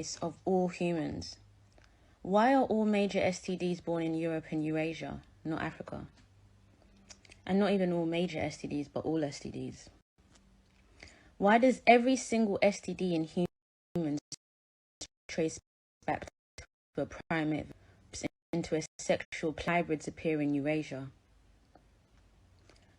race of all humans. Why are all major STDs born in Europe and Eurasia, not Africa? And not even all major STDs, but all STDs. Why does every single STD in humans trace back to a primate into a sexual hybrids appear in Eurasia?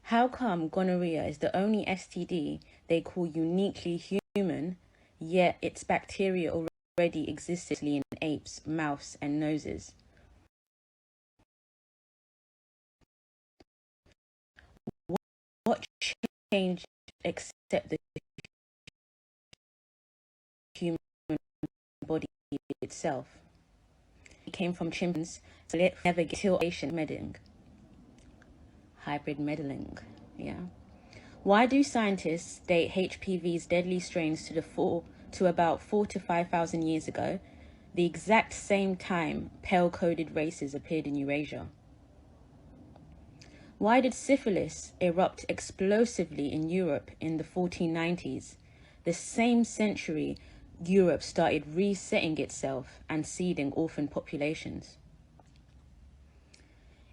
How come gonorrhea is the only STD they call uniquely human, yet its bacteria already existed in apes, mouths, and noses? What changed except the human body itself? It came from chimpanzees, so it never get till meddling. Hybrid meddling, yeah. Why do scientists date HPV's deadly strains to about 4,000 to 5,000 years ago, the exact same time pale-coded races appeared in Eurasia? Why did syphilis erupt explosively in Europe in the 1490s, the same century Europe started resetting itself and seeding orphan populations?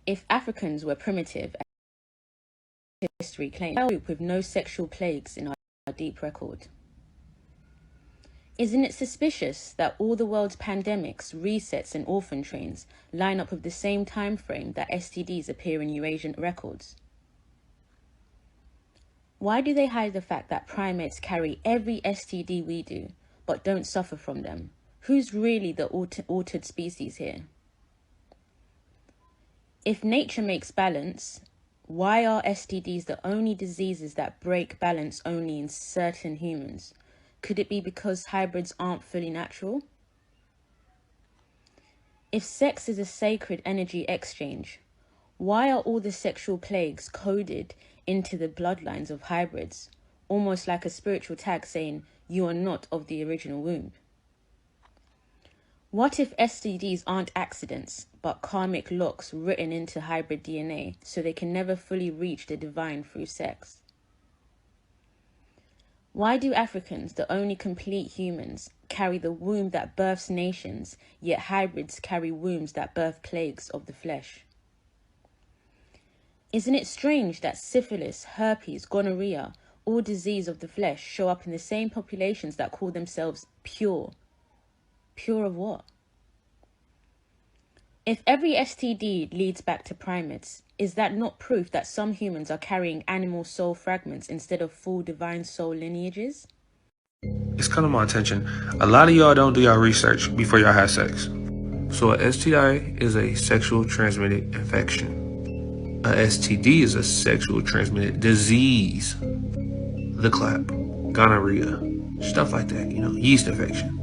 If Africans were primitive, history claims, a group with no sexual plagues in our deep record. Isn't it suspicious that all the world's pandemics, resets, and orphan trains line up with the same time frame that STDs appear in Eurasian records? Why do they hide the fact that primates carry every STD we do, but don't suffer from them? Who's really the altered species here? If nature makes balance, why are STDs the only diseases that break balance only in certain humans? Could it be because hybrids aren't fully natural? If sex is a sacred energy exchange, why are all the sexual plagues coded into the bloodlines of hybrids, almost like a spiritual tag saying, you are not of the original womb? What if STDs aren't accidents, but karmic locks written into hybrid DNA so they can never fully reach the divine through sex? Why do Africans, the only complete humans, carry the womb that births nations, yet hybrids carry wombs that birth plagues of the flesh? Isn't it strange that syphilis, herpes, gonorrhea, all disease of the flesh show up in the same populations that call themselves pure? Pure of what? If every STD leads back to primates, is that not proof that some humans are carrying animal soul fragments instead of full divine soul lineages? It's kind of my attention. A lot of y'all don't do y'all research before y'all have sex. So a STI is a sexual transmitted infection. A STD is a sexual transmitted disease. The clap, gonorrhea, stuff like that, yeast infection.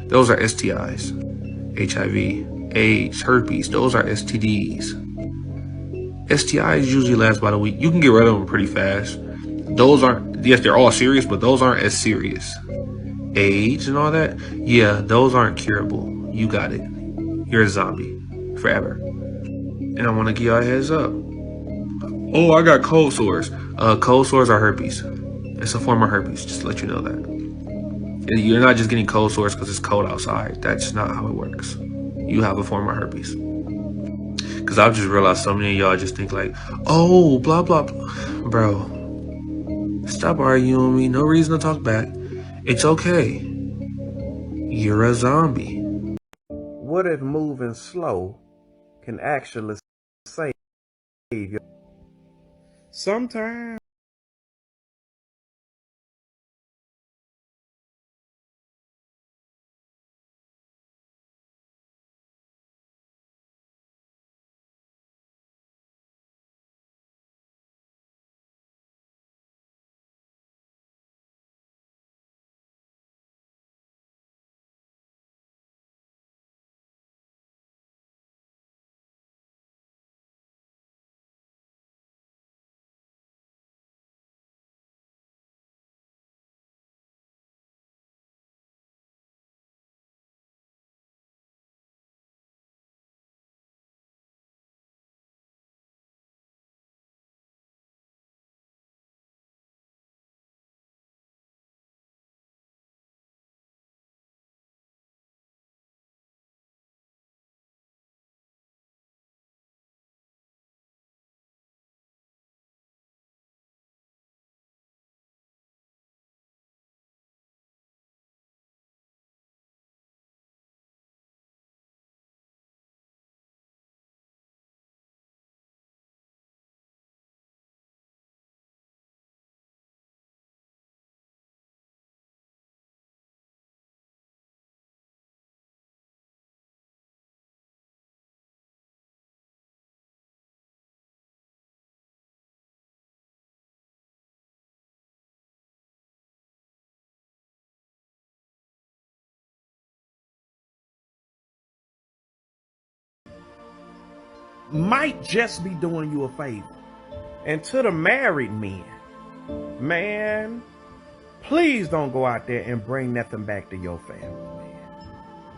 Those are STIs. HIV, AIDS, herpes, those are STDs. STIs usually last about a week. You can get rid of them pretty fast. Those aren't, yes, they're all serious, but those aren't as serious. AIDS and all that, yeah, those aren't curable. You got it. You're a zombie forever. And I want to give y'all a heads up. Oh, I got cold sores. Cold sores are herpes. It's a form of herpes, just to let you know that. You're not just getting cold sores because it's cold outside. That's not how it works. You have a form of herpes. Because I've just realized so many of y'all just think like, oh, blah, blah, blah. Bro, stop arguing with me. No reason to talk back. It's okay. You're a zombie. What if moving slow can actually save you? Sometimes might just be doing you a favor. And to the married men, man, please don't go out there and bring nothing back to your family, man.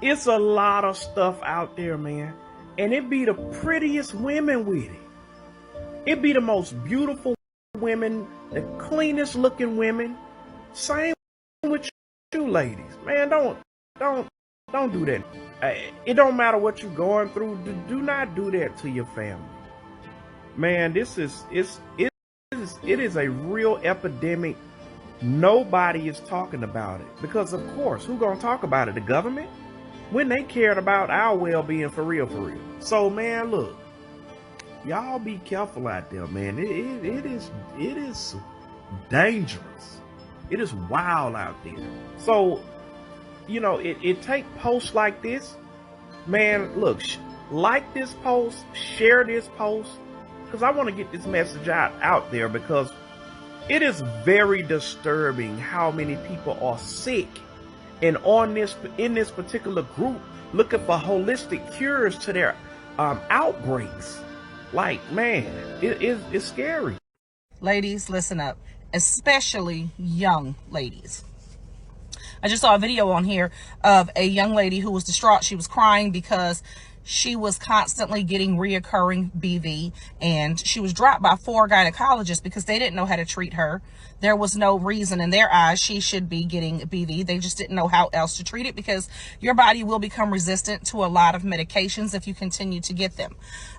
It's a lot of stuff out there, man. And it be the prettiest women with it. It be the most beautiful women, the cleanest looking women. Same with you ladies. Man, don't do that. It don't matter what you're going through. Do not do that to your family. Man, it is a real epidemic. Nobody is talking about it. Because of course, who gonna talk about it? The government? When they cared about our well-being for real, for real. So man, look, y'all be careful out there, man. It is dangerous. It is wild out there. So, you know, it take posts like this, man. Look, like this post, share this post, because I want to get this message out there, because it is very disturbing how many people are sick and in this particular group looking for holistic cures to their outbreaks. Like, man, it's scary. Ladies, listen up, especially young ladies. I just saw a video on here of a young lady who was distraught. She was crying because she was constantly getting reoccurring BV, and she was dropped by 4 gynecologists because they didn't know how to treat her. There was no reason in their eyes she should be getting BV. They just didn't know how else to treat it, because your body will become resistant to a lot of medications if you continue to get them.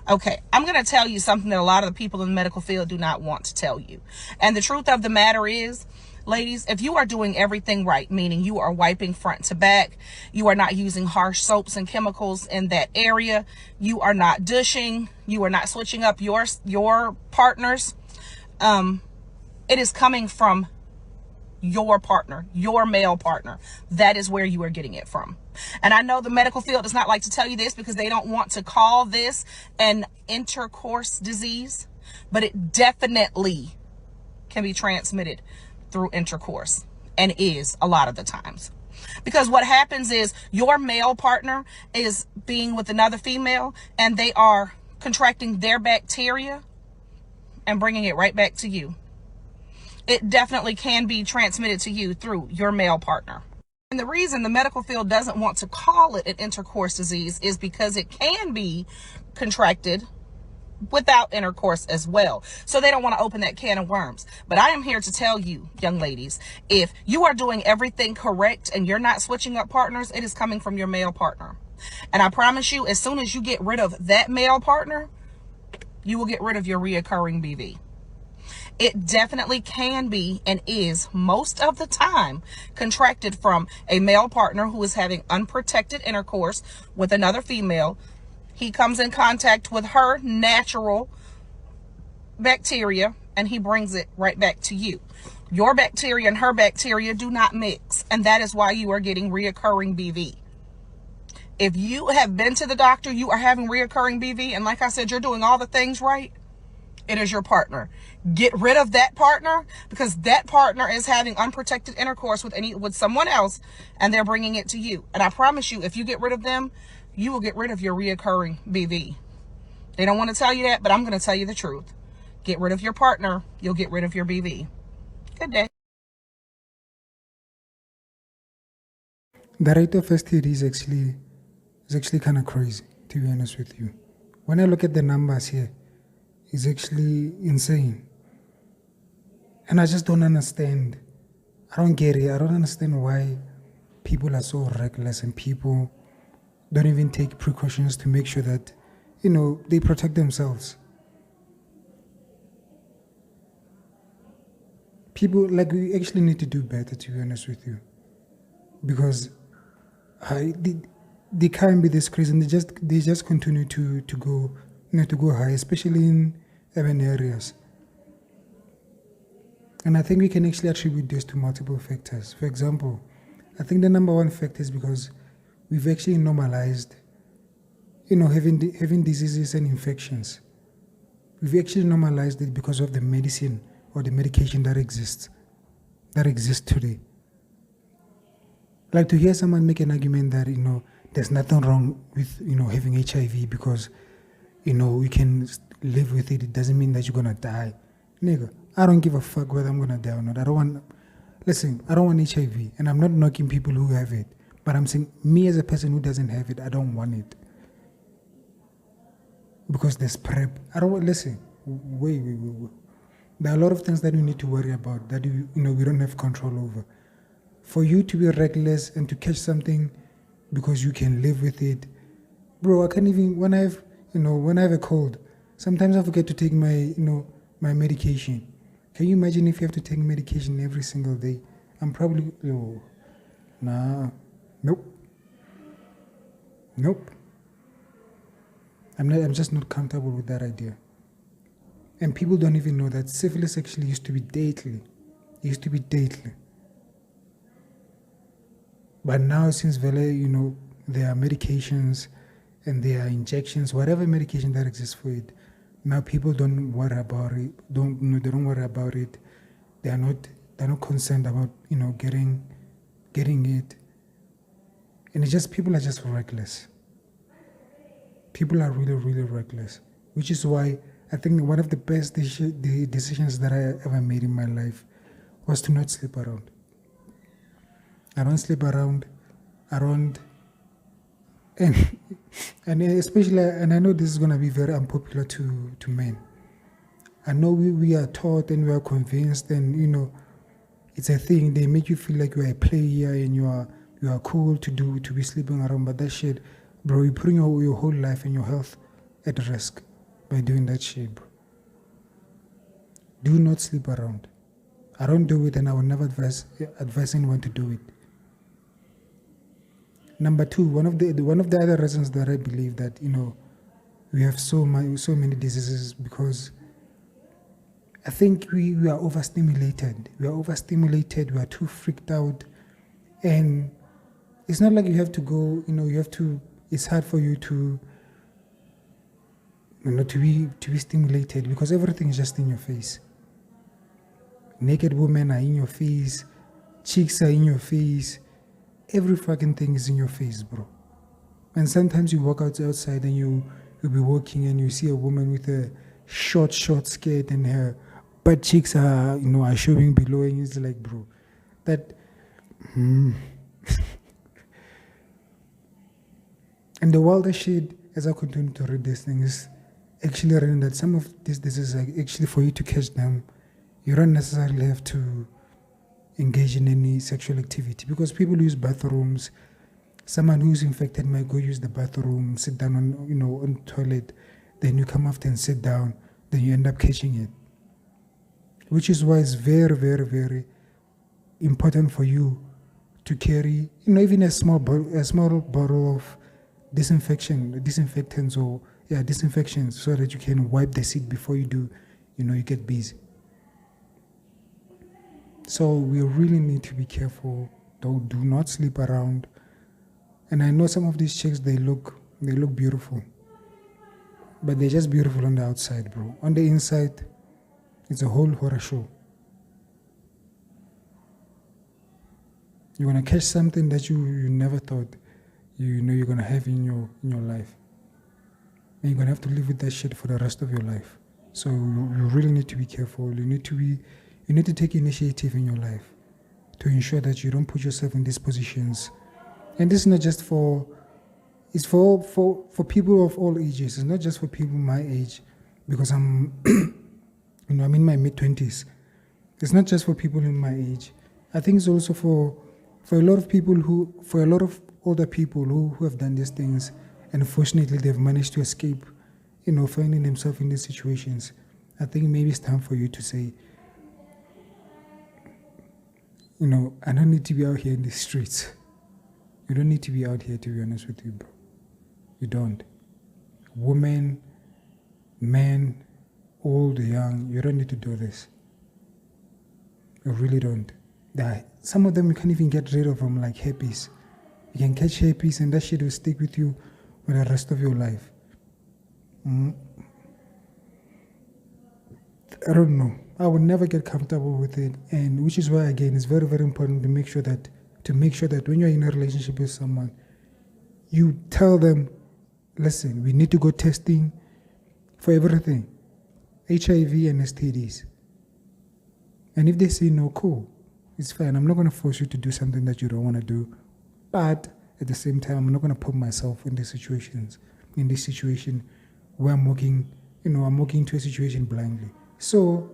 Okay, I'm going to tell you something that a lot of the people in the medical field do not want to tell you. And the truth of the matter is, ladies, if you are doing everything right, meaning you are wiping front to back, you are not using harsh soaps and chemicals in that area, you are not douching, you are not switching up your partners, it is coming from your partner, your male partner. That is where you are getting it from. And I know the medical field does not like to tell you this because they don't want to call this an intercourse disease, but it definitely can be transmitted through intercourse, and is a lot of the times. Because what happens is your male partner is being with another female, and they are contracting their bacteria and bringing it right back to you. It definitely can be transmitted to you through your male partner. And the reason the medical field doesn't want to call it an intercourse disease is because it can be contracted without intercourse as well. So they don't want to open that can of worms. But I am here to tell you, young ladies, if you are doing everything correct and you're not switching up partners, it is coming from your male partner. And I promise you, as soon as you get rid of that male partner, you will get rid of your reoccurring BV. It definitely can be, and is most of the time, contracted from a male partner who is having unprotected intercourse with another female. He comes in contact with her natural bacteria, and he brings it right back to you. Your bacteria and her bacteria do not mix, and that is why you are getting reoccurring BV. If you have been to the doctor, you are having reoccurring BV, and like I said, you're doing all the things right, it is your partner. Get rid of that partner, because that partner is having unprotected intercourse with someone else, and they're bringing it to you. And I promise you, if you get rid of them, you will get rid of your reoccurring BV. They don't want to tell you that, but I'm going to tell you the truth. Get rid of your partner, you'll get rid of your BV. Good day. The rate of STDs is actually kind of crazy, to be honest with you. When I look at the numbers here, it's actually insane. And I just don't understand. I don't get it. I don't understand why people are so reckless and people don't even take precautions to make sure that, they protect themselves. People, we actually need to do better, to be honest with you. Because they can't be this crazy, and they just continue to go high, especially in urban areas. And I think we can actually attribute this to multiple factors. For example, I think the number one factor is because we've actually normalized, having diseases and infections. We've actually normalized it because of the medicine or the medication that exists today. Like, to hear someone make an argument that, there's nothing wrong with, having HIV because, you can live with it. It doesn't mean that you're gonna die. Nigga, I don't give a fuck whether I'm gonna die or not. I don't want HIV, and I'm not knocking people who have it. But I'm saying, me as a person who doesn't have it, I don't want it. Because there's PrEP. I don't want, listen, wait. There are a lot of things that we need to worry about that we don't have control over. For you to be reckless and to catch something because you can live with it, bro, I can't even, when I have a cold, sometimes I forget to take my medication. Can you imagine if you have to take medication every single day? I'm probably, nope. I'm just not comfortable with that idea. And people don't even know that syphilis actually used to be deadly. It used to be deadly. But now since there are medications and there are injections, whatever medication that exists for it, now people don't worry about it. They don't worry about it. They're not concerned about getting it. And it's just, people are just reckless. People are really, really reckless, which is why I think one of the best decisions that I ever made in my life was to not sleep around. I don't sleep around. And especially, and I know this is going to be very unpopular to men. I know we are taught and we are convinced, and it's a thing. They make you feel like you are a player and you are cool to be sleeping around. But that shit, bro, you're putting your whole life and your health at risk by doing that shit, bro. Do not sleep around. I don't do it, and I will never advise anyone to do it. Number two, one of the other reasons that I believe that we have so many diseases, because I think we are overstimulated. We are too freaked out, and it's not like you have to go. It's hard for you to be stimulated, because everything is just in your face. Naked women are in your face, chicks are in your face, every fucking thing is in your face, bro. And sometimes you walk outside and you'll be walking and you see a woman with a short skirt and her butt cheeks are showing below, and it's like, bro, that and the wildest shit, as I continue to read these things, actually reading that some of these diseases are actually, for you to catch them, you don't necessarily have to engage in any sexual activity, because people use bathrooms. Someone who's infected might go use the bathroom, sit down on the toilet, then you come after and sit down, then you end up catching it. Which is why it's very, very, very important for you to carry, even a small bottle of disinfectants, so that you can wipe the seat before you do, you get busy. So we really need to be careful. Do not sleep around. And I know some of these chicks, they look beautiful, but they're just beautiful on the outside, bro. On the inside, it's a whole horror show. You're gonna catch something that you never thought you're gonna have in your life, and you're gonna have to live with that shit for the rest of your life. So you really need to be careful. You need to take initiative in your life to ensure that you don't put yourself in these positions. And this is not just it's for people of all ages. It's not just for people my age, because I'm I'm in my mid-20s. It's not just for people in my age. I think it's also for a lot of older people who have done these things, and unfortunately they've managed to escape, finding themselves in these situations. I think maybe it's time for you to say, I don't need to be out here in the streets. You don't need to be out here, to be honest with you, bro. You don't. Women, men, old, young, you don't need to do this. You really don't. Some of them you can't even get rid of them, like herpes. You can catch herpes and that shit will stick with you for the rest of your life. I don't know. I would never get comfortable with it, and which is why, again, it's very, very important to make sure that when you're in a relationship with someone, you tell them, listen, we need to go testing, for everything. HIV and STDs. And if they say no, cool. It's fine. I'm not going to force you to do something that you don't want to do. But at the same time, I'm not going to put myself in this situation where I'm walking into a situation blindly. So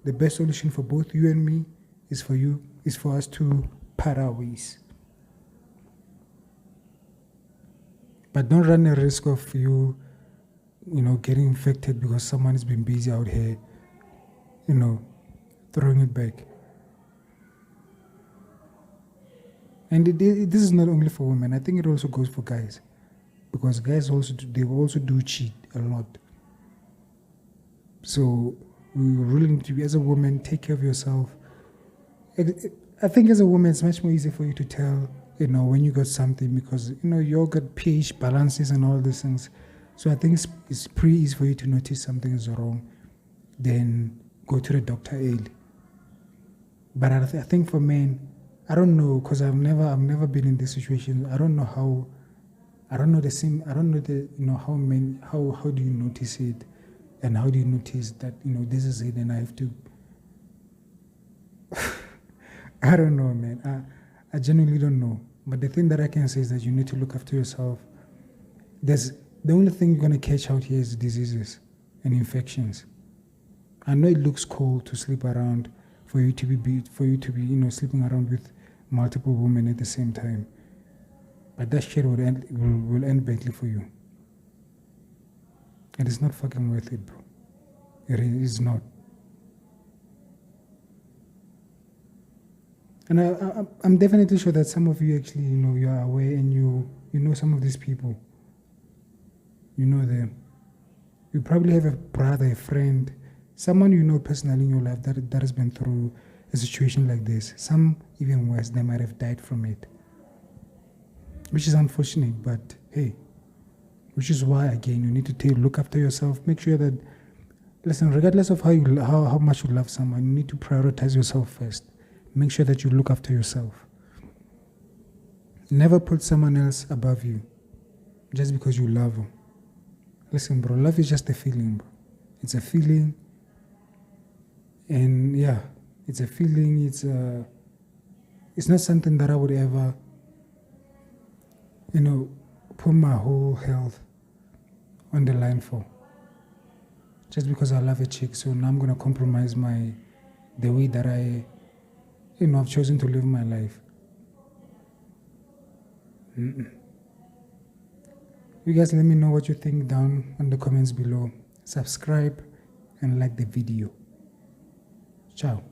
the best solution for both you and me is for us to part our ways. But don't run the risk of you getting infected because someone has been busy out here, throwing it back. And this is not only for women. I think it also goes for guys, because guys also do cheat a lot. So we really need to be, as a woman, take care of yourself. I think as a woman, it's much more easy for you to tell, when you got something, because you got pH balances and all these things. So I think it's pretty easy for you to notice something is wrong, then go to the doctor early. But I think for men, I don't know, because I've never been in this situation. I don't know how do you notice it, and how do you notice that this is it, and I have to. I don't know, man. I genuinely don't know. But the thing that I can say is that you need to look after yourself. The only thing you're gonna catch out here is diseases and infections. I know it looks cool to sleep around, for you to be sleeping around with multiple women at the same time, but that shit will end badly for you. And it's not fucking worth it, bro. It is not. And I'm definitely sure that some of you actually, you are aware, and you know some of these people. You know them. You probably have a brother, a friend, someone you know personally in your life that has been through a situation like this. Some even worse, they might have died from it, which is unfortunate. But hey, which is why, again, you need to look after yourself. Make sure that, listen, regardless of how much you love someone, you need to prioritize yourself first. Make sure that you look after yourself. Never put someone else above you just because you love them. Listen, bro, love is just a feeling, bro. It's a feeling. And yeah, it's a feeling. It's not something that I would ever, put my whole health on the line for. Just because I love a chick, so now I'm going to compromise the way that I've chosen to live my life. You guys let me know what you think down in the comments below. Subscribe and like the video. Ciao.